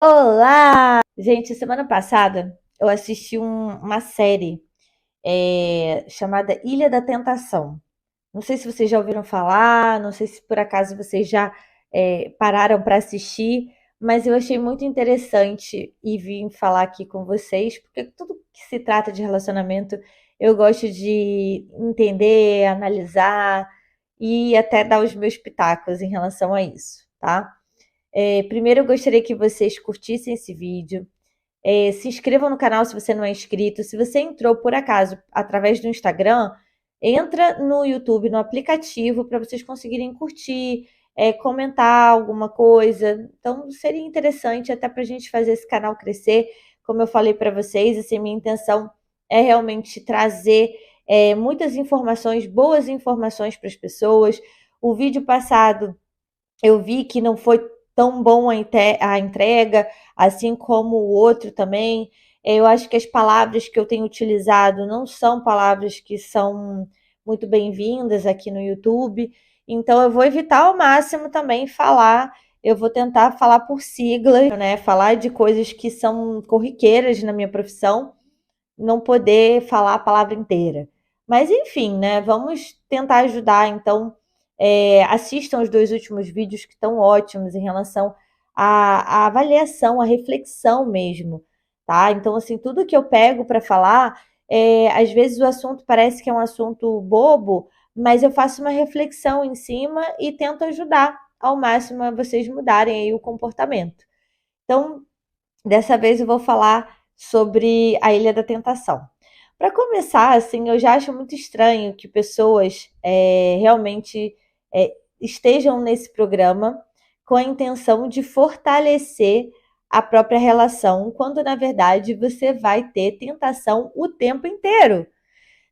Olá! Gente, semana passada eu assisti uma série chamada Ilha da Tentação. Não sei se vocês já ouviram falar, não sei se por acaso vocês já pararam para assistir, mas eu achei muito interessante e vim falar aqui com vocês, porque tudo que se trata de relacionamento eu gosto de entender, analisar e até dar os meus pitacos em relação a isso, tá? Primeiro eu gostaria que vocês curtissem esse vídeo, se inscrevam no canal se você não é inscrito. Se você entrou por acaso através do Instagram, entra no YouTube, no aplicativo, para vocês conseguirem curtir, comentar alguma coisa. Então seria interessante até para a gente fazer esse canal crescer. Como eu falei para vocês, assim, minha intenção é realmente trazer muitas informações, boas informações para as pessoas. O vídeo passado eu vi que não foi tão bom a entrega, assim como o outro também. Eu acho que as palavras que eu tenho utilizado não são palavras que são muito bem-vindas aqui no YouTube. Então eu vou evitar ao máximo também falar, eu vou tentar falar por siglas, né? Falar de coisas que são corriqueiras na minha profissão, não poder falar a palavra inteira. Mas enfim, né? Vamos tentar ajudar. Então, assistam os dois últimos vídeos que estão ótimos em relação à avaliação, à reflexão mesmo, tá? Então, assim, tudo que eu pego para falar, às vezes o assunto parece que é um assunto bobo, mas eu faço uma reflexão em cima e tento ajudar ao máximo a vocês mudarem aí o comportamento. Então, dessa vez eu vou falar sobre a Ilha da Tentação. Para começar, assim, eu já acho muito estranho que pessoas realmente estejam nesse programa com a intenção de fortalecer a própria relação, quando na verdade você vai ter tentação o tempo inteiro,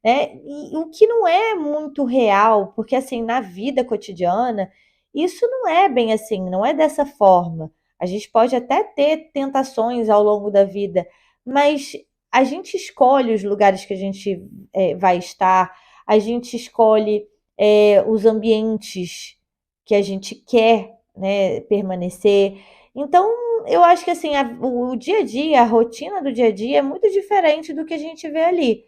né? E o que não é muito real, porque assim, na vida cotidiana, isso não é bem assim, não é dessa forma. A gente pode até ter tentações ao longo da vida, mas a gente escolhe os lugares que a gente vai estar, a gente escolhe os ambientes que a gente quer, né, permanecer. Então, eu acho que assim, o dia a dia, a rotina do dia a dia é muito diferente do que a gente vê ali.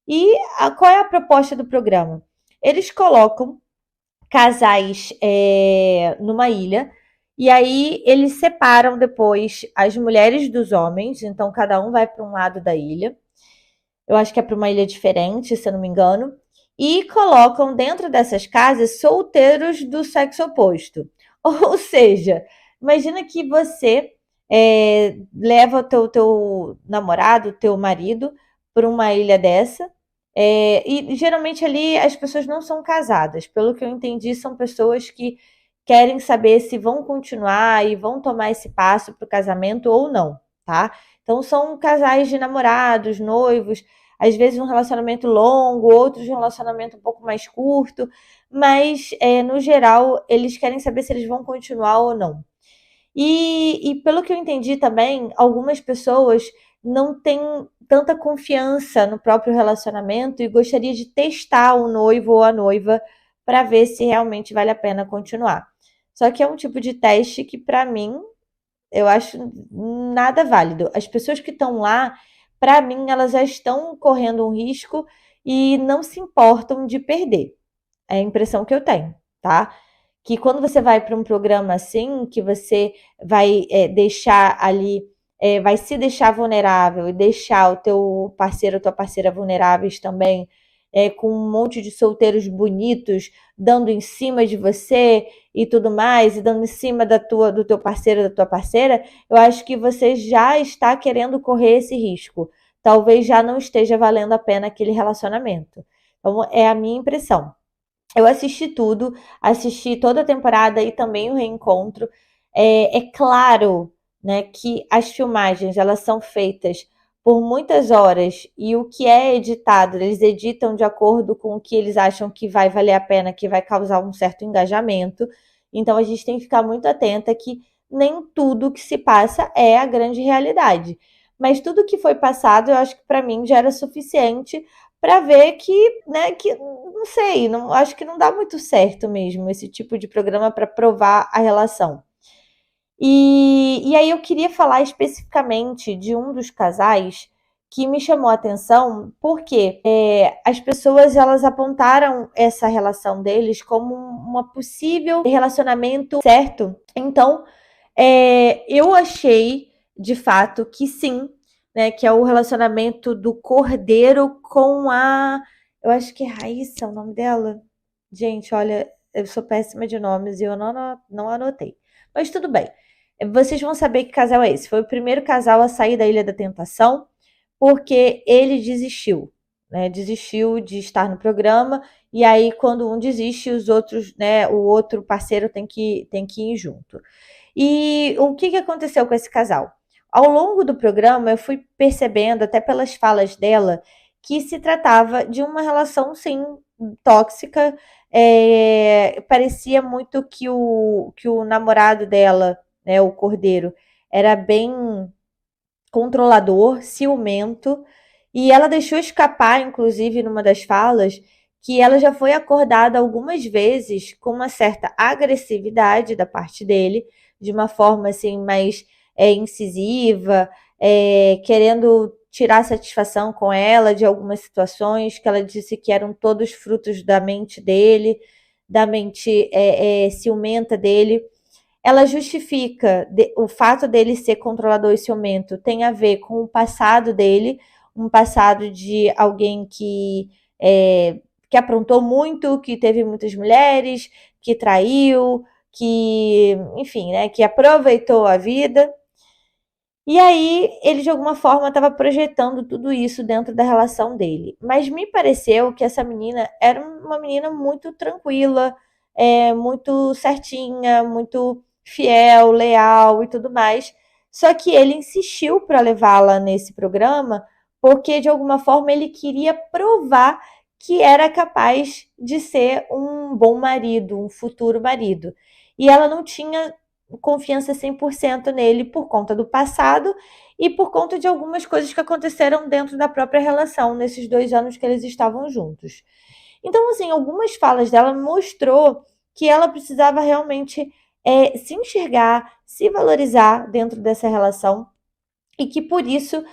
E qual é a proposta do programa? Eles colocam casais numa ilha e aí eles separam depois as mulheres dos homens, então cada um vai para um lado da ilha. Eu acho que é para uma ilha diferente, se eu não me engano. E colocam dentro dessas casas solteiros do sexo oposto. Ou seja, imagina que você leva o teu namorado, o teu marido, para uma ilha dessa. E geralmente ali as pessoas não são casadas. Pelo que eu entendi, são pessoas que querem saber se vão continuar e vão tomar esse passo para o casamento ou não, tá? Então são casais de namorados, noivos, às vezes um relacionamento longo, outros um relacionamento um pouco mais curto, mas no geral eles querem saber se eles vão continuar ou não. E pelo que eu entendi também, algumas pessoas não têm tanta confiança no próprio relacionamento e gostaria de testar o noivo ou a noiva para ver se realmente vale a pena continuar. Só que é um tipo de teste que, para mim, eu acho nada válido. As pessoas que estão lá, para mim, elas já estão correndo um risco e não se importam de perder. É a impressão que eu tenho, tá? Que quando você vai para um programa assim, que você vai deixar ali, vai se deixar vulnerável e deixar o teu parceiro ou tua parceira vulneráveis também, com um monte de solteiros bonitos dando em cima de você e tudo mais, e dando em cima do teu parceiro, da tua parceira, eu acho que você já está querendo correr esse risco. Talvez já não esteja valendo a pena aquele relacionamento. Então, é a minha impressão. Eu assisti tudo, assisti toda a temporada e também o reencontro. É claro, né, que as filmagens elas são feitas por muitas horas e o que é editado, eles editam de acordo com o que eles acham que vai valer a pena, que vai causar um certo engajamento. Então a gente tem que ficar muito atenta que nem tudo que se passa é a grande realidade. Mas tudo que foi passado, eu acho que para mim já era suficiente para ver que, né, que não sei, não, acho que não dá muito certo mesmo esse tipo de programa para provar a relação. E aí eu queria falar especificamente de um dos casais que me chamou a atenção, porque as pessoas elas apontaram essa relação deles como uma possível relacionamento certo. Então, eu achei de fato que sim, né, que é o relacionamento do Cordeiro com a, eu acho que é Raíssa, o nome dela. Gente, olha, eu sou péssima de nomes e eu não anotei. Mas tudo bem. Vocês vão saber que casal é esse. Foi o primeiro casal a sair da Ilha da Tentação, porque ele desistiu, né? Desistiu de estar no programa, e aí, quando um desiste, os outros, né? O outro parceiro tem que ir junto. E o que aconteceu com esse casal? Ao longo do programa, eu fui percebendo, até pelas falas dela, que se tratava de uma relação, sim, tóxica. Parecia muito que o namorado dela, né, o Cordeiro, era bem controlador, ciumento, e ela deixou escapar, inclusive, numa das falas, que ela já foi acordada algumas vezes com uma certa agressividade da parte dele, de uma forma assim mais incisiva, querendo tirar satisfação com ela de algumas situações que ela disse que eram todos frutos da mente dele, da mente ciumenta dele. Ela justifica o fato dele ser controlador e ciumento tem a ver com o passado dele, um passado de alguém que aprontou muito, que teve muitas mulheres, que traiu, que, enfim, né, que aproveitou a vida. E aí, ele de alguma forma estava projetando tudo isso dentro da relação dele. Mas me pareceu que essa menina era uma menina muito tranquila, muito certinha, muito fiel, leal e tudo mais. Só que ele insistiu para levá-la nesse programa porque, de alguma forma, ele queria provar que era capaz de ser um bom marido, um futuro marido. E ela não tinha confiança 100% nele por conta do passado e por conta de algumas coisas que aconteceram dentro da própria relação nesses 2 anos que eles estavam juntos. Então, assim, algumas falas dela mostrou que ela precisava realmente se enxergar, se valorizar dentro dessa relação e que por isso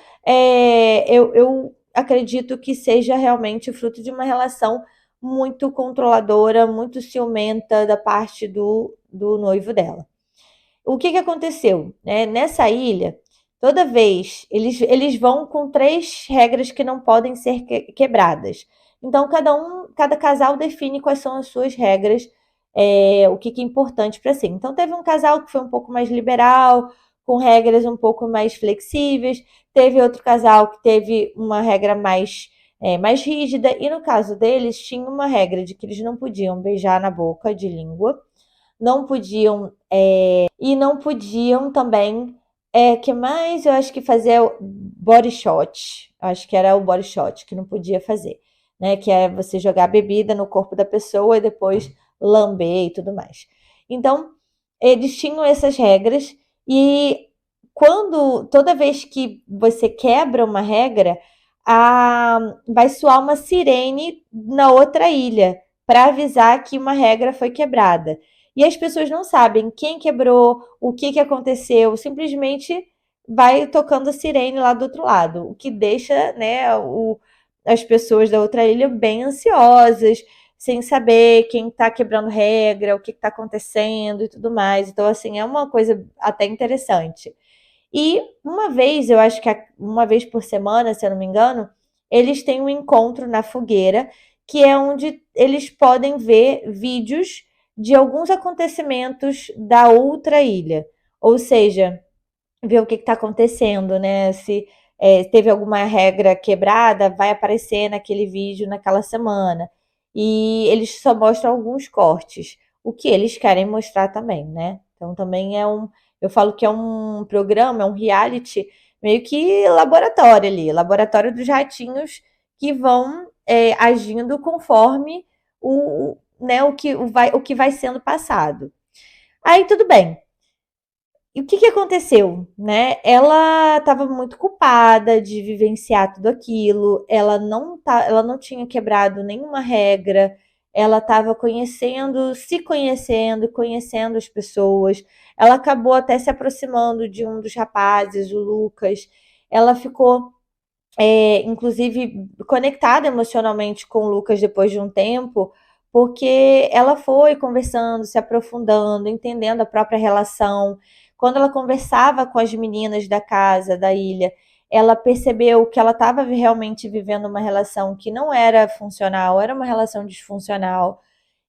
eu acredito que seja realmente fruto de uma relação muito controladora, muito ciumenta da parte do noivo dela. O que aconteceu? Né? Nessa ilha, toda vez eles vão com 3 regras que não podem ser quebradas. Então, cada casal define quais são as suas regras, o que é importante para si. Então, teve um casal que foi um pouco mais liberal, com regras um pouco mais flexíveis. Teve outro casal que teve uma regra mais rígida. E no caso deles, tinha uma regra de que eles não podiam beijar na boca de língua, não podiam e não podiam também. Que mais? Eu acho que fazer o body shot. Acho que era o body shot que não podia fazer, né? Que é você jogar a bebida no corpo da pessoa e depois lamber e tudo mais. Então, eles tinham essas regras e toda vez que você quebra uma regra, vai soar uma sirene na outra ilha para avisar que uma regra foi quebrada. E as pessoas não sabem quem quebrou, o que aconteceu, simplesmente vai tocando a sirene lá do outro lado, o que deixa, né, as pessoas da outra ilha bem ansiosas, sem saber quem está quebrando regra, o que está acontecendo e tudo mais. Então, assim, é uma coisa até interessante. E uma vez, eu acho que uma vez por semana, se eu não me engano, eles têm um encontro na fogueira, que é onde eles podem ver vídeos de alguns acontecimentos da outra ilha. Ou seja, ver o que está acontecendo, né? Se teve alguma regra quebrada, vai aparecer naquele vídeo naquela semana. E eles só mostram alguns cortes, o que eles querem mostrar também, né? Então também eu falo que é um programa, é um reality meio que laboratório ali, laboratório dos ratinhos que vão agindo conforme né, o que vai sendo passado. Aí tudo bem. E o que aconteceu, né? Ela estava muito culpada de vivenciar tudo aquilo, ela não tinha quebrado nenhuma regra, ela estava se conhecendo, conhecendo as pessoas. Ela acabou até se aproximando de um dos rapazes, o Lucas. Ela ficou, inclusive, conectada emocionalmente com o Lucas depois de um tempo, porque ela foi conversando, se aprofundando, entendendo a própria relação. Quando ela conversava com as meninas da casa, da ilha, ela percebeu que ela estava realmente vivendo uma relação que não era funcional, era uma relação disfuncional,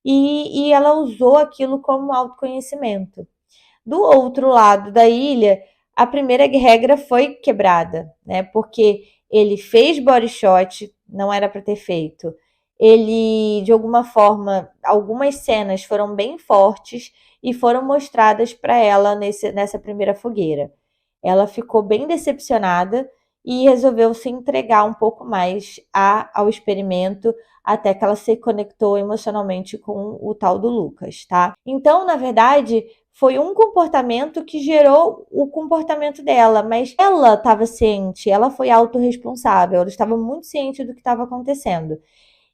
e ela usou aquilo como autoconhecimento. Do outro lado da ilha, a primeira regra foi quebrada, né? Porque ele fez body shot, não era para ter feito. Ele, de alguma forma, algumas cenas foram bem fortes e foram mostradas para ela nessa primeira fogueira. Ela ficou bem decepcionada e resolveu se entregar um pouco mais ao experimento, até que ela se conectou emocionalmente com o tal do Lucas, tá? Então, na verdade, foi um comportamento que gerou o comportamento dela, mas ela estava ciente, ela foi autorresponsável, ela estava muito ciente do que estava acontecendo.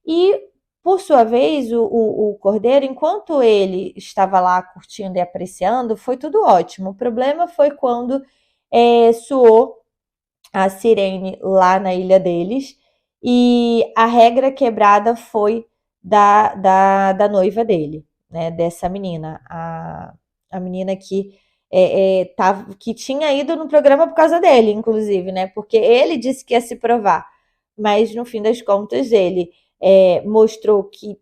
E, por sua vez, o Cordeiro, enquanto ele estava lá curtindo e apreciando, foi tudo ótimo. O problema foi quando soou a sirene lá na ilha deles, e a regra quebrada foi da noiva dele, né? Dessa menina, a menina que tinha ido no programa por causa dele, inclusive, né? Porque ele disse que ia se provar, mas no fim das contas ele mostrou que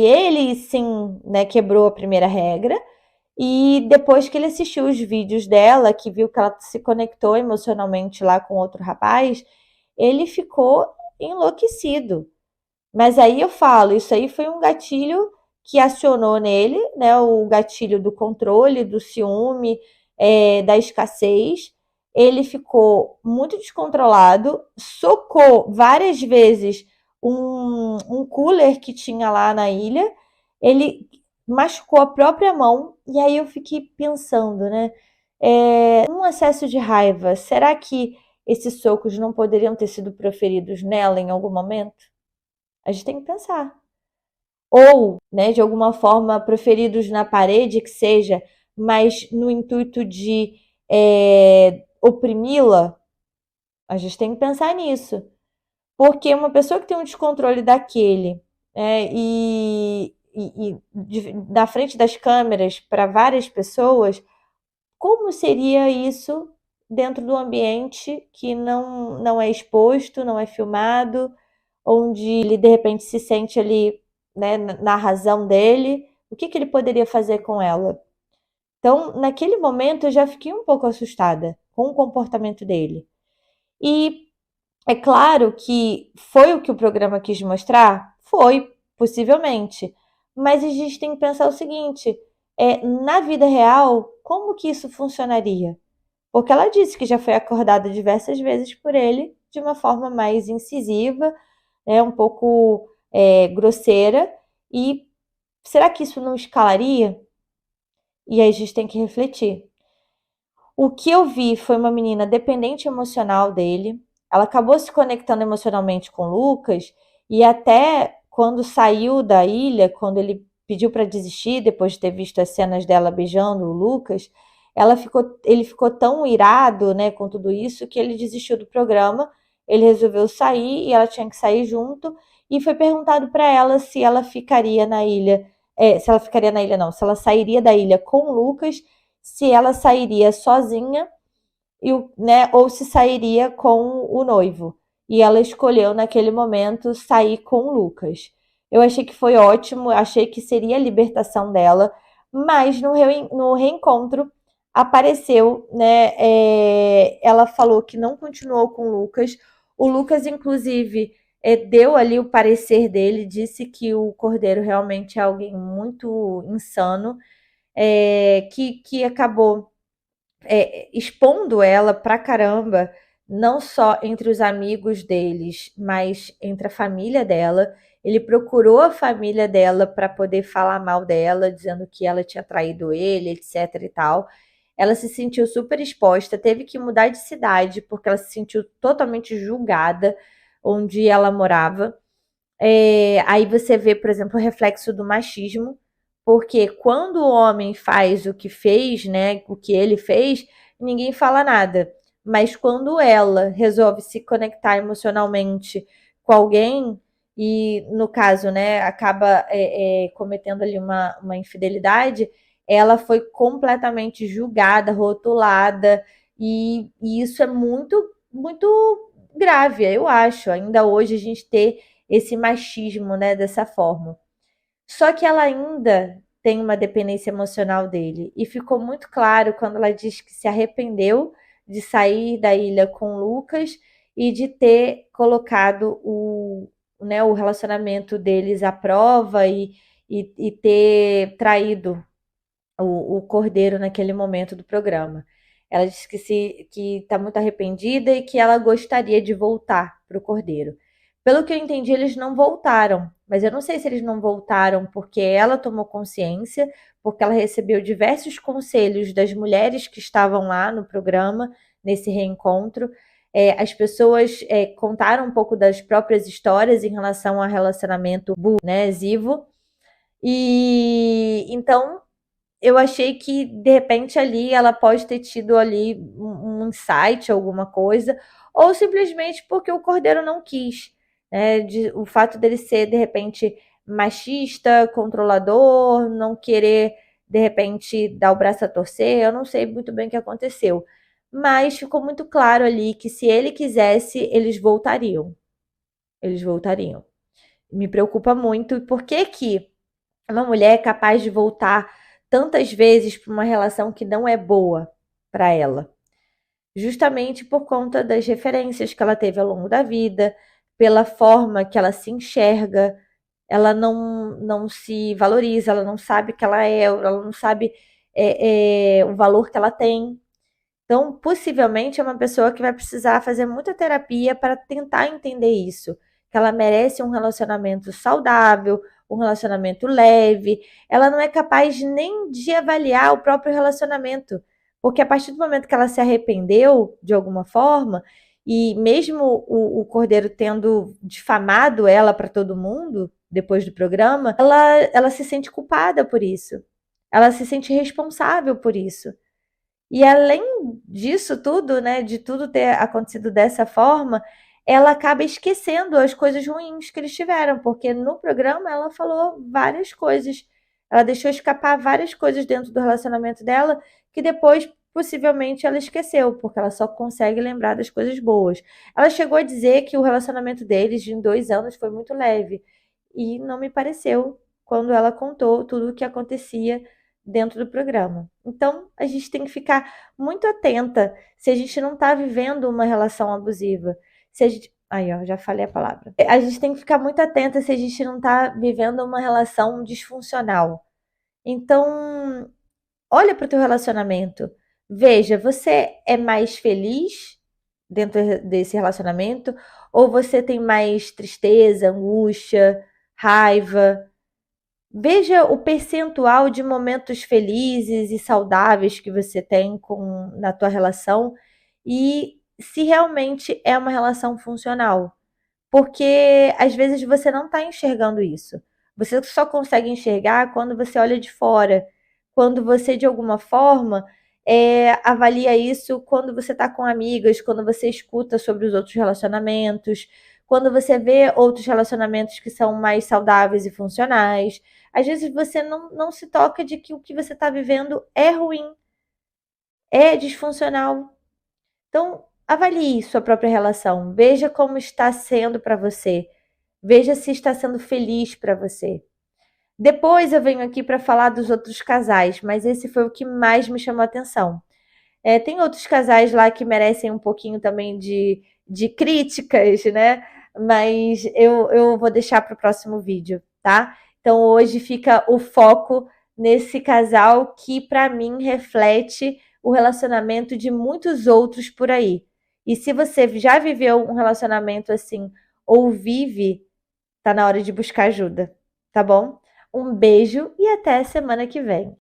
ele sim, né, quebrou a primeira regra. E depois que ele assistiu os vídeos dela, que viu que ela se conectou emocionalmente lá com outro rapaz, ele ficou enlouquecido. Mas aí eu falo, isso aí foi um gatilho que acionou nele, né? O gatilho do controle, do ciúme, da escassez. Ele ficou muito descontrolado, socou várias vezes um cooler que tinha lá na ilha. Ele machucou a própria mão, e aí eu fiquei pensando, né? Um acesso de raiva, será que esses socos não poderiam ter sido proferidos nela em algum momento? A gente tem que pensar. Ou, né, de alguma forma, proferidos na parede, que seja, mas no intuito de oprimi-la. A gente tem que pensar nisso. Porque uma pessoa que tem um descontrole daquele, da frente das câmeras para várias pessoas, como seria isso dentro do ambiente que não é exposto, não é filmado, onde ele de repente se sente ali, né, na razão dele? O que ele poderia fazer com ela? Então, naquele momento, eu já fiquei um pouco assustada com o comportamento dele. E é claro que foi o que o programa quis mostrar? Foi, possivelmente. Mas a gente tem que pensar o seguinte: na vida real, como que isso funcionaria? Porque ela disse que já foi acordada diversas vezes por ele de uma forma mais incisiva, um pouco grosseira. E será que isso não escalaria? E aí a gente tem que refletir. O que eu vi foi uma menina dependente emocional dele. Ela acabou se conectando emocionalmente com o Lucas, e até quando saiu da ilha, quando ele pediu para desistir, depois de ter visto as cenas dela beijando o Lucas, ele ficou tão irado, né, com tudo isso, que ele desistiu do programa. Ele resolveu sair e ela tinha que sair junto. E foi perguntado para ela se ela ficaria na ilha, se ela ficaria na ilha não, se ela sairia da ilha com o Lucas, se ela sairia sozinha, né, ou se sairia com o noivo. E ela escolheu naquele momento sair com o Lucas. Eu achei que foi ótimo, achei que seria a libertação dela, mas no reencontro apareceu, né? Ela falou que não continuou com o Lucas. O Lucas, inclusive, deu ali o parecer dele, disse que o Cordeiro realmente é alguém muito insano, que acabou expondo ela pra caramba, não só entre os amigos deles, mas entre a família dela. Ele procurou a família dela para poder falar mal dela, dizendo que ela tinha traído ele, etc e tal. Ela se sentiu super exposta, teve que mudar de cidade porque ela se sentiu totalmente julgada onde ela morava. Aí você vê, por exemplo, o reflexo do machismo, porque quando o homem faz o que fez, né, o que ele fez, ninguém fala nada. Mas quando ela resolve se conectar emocionalmente com alguém, e no caso, né, acaba cometendo ali uma infidelidade, ela foi completamente julgada, rotulada, e isso é muito, muito grave, eu acho. Ainda hoje a gente ter esse machismo, né, dessa forma. Só que ela ainda tem uma dependência emocional dele. E ficou muito claro quando ela diz que se arrependeu de sair da ilha com o Lucas e de ter colocado o relacionamento deles à prova e ter traído o Cordeiro naquele momento do programa. Ela disse que está muito arrependida e que ela gostaria de voltar para o Cordeiro. Pelo que eu entendi, eles não voltaram, mas eu não sei se eles não voltaram porque ela tomou consciência, porque ela recebeu diversos conselhos das mulheres que estavam lá no programa, nesse reencontro. As pessoas contaram um pouco das próprias histórias em relação ao relacionamento, né, Zivo. E então eu achei que de repente ali ela pode ter tido ali um insight, alguma coisa, ou simplesmente porque o Cordeiro não quis, né? O fato dele ser de repente machista, controlador, não querer de repente dar o braço a torcer, eu não sei muito bem o que aconteceu, mas ficou muito claro ali que se ele quisesse, eles voltariam. Eles voltariam. Me preocupa muito. E por que que uma mulher é capaz de voltar tantas vezes para uma relação que não é boa para ela? Justamente por conta das referências que ela teve ao longo da vida, pela forma que ela se enxerga, ela não se valoriza, ela não sabe que ela é, ela não sabe o valor que ela tem. Então, possivelmente é uma pessoa que vai precisar fazer muita terapia para tentar entender isso, que ela merece um relacionamento saudável, um relacionamento leve. Ela não é capaz nem de avaliar o próprio relacionamento, porque a partir do momento que ela se arrependeu de alguma forma, e mesmo o Cordeiro tendo difamado ela para todo mundo depois do programa, ela se sente culpada por isso. Ela se sente responsável por isso. E além disso tudo, né, de tudo ter acontecido dessa forma, ela acaba esquecendo as coisas ruins que eles tiveram, porque no programa ela falou várias coisas. Ela deixou escapar várias coisas dentro do relacionamento dela que depois possivelmente ela esqueceu, porque ela só consegue lembrar das coisas boas. Ela chegou a dizer que o relacionamento deles em 2 anos foi muito leve. E não me pareceu quando ela contou tudo o que acontecia dentro do programa. Então, a gente tem que ficar muito atenta se a gente não está vivendo uma relação abusiva. Se a gente... Aí, ó, já falei a palavra. A gente tem que ficar muito atenta se a gente não está vivendo uma relação disfuncional. Então, olha para o teu relacionamento. Veja, você é mais feliz dentro desse relacionamento? Ou você tem mais tristeza, angústia, raiva? Veja o percentual de momentos felizes e saudáveis que você tem na tua relação e se realmente é uma relação funcional. Porque às vezes você não está enxergando isso. Você só consegue enxergar quando você olha de fora, quando você, de alguma forma, avalia isso quando você está com amigas, quando você escuta sobre os outros relacionamentos, quando você vê outros relacionamentos que são mais saudáveis e funcionais. Às vezes você não se toca de que o que você está vivendo é ruim, é disfuncional. Então, avalie sua própria relação. Veja como está sendo para você. Veja se está sendo feliz para você. Depois eu venho aqui para falar dos outros casais, mas esse foi o que mais me chamou a atenção. Tem outros casais lá que merecem um pouquinho também de críticas, né? Mas eu vou deixar para o próximo vídeo, tá? Então hoje fica o foco nesse casal que, para mim, reflete o relacionamento de muitos outros por aí. E se você já viveu um relacionamento assim ou vive, tá na hora de buscar ajuda, tá bom? Um beijo e até semana que vem.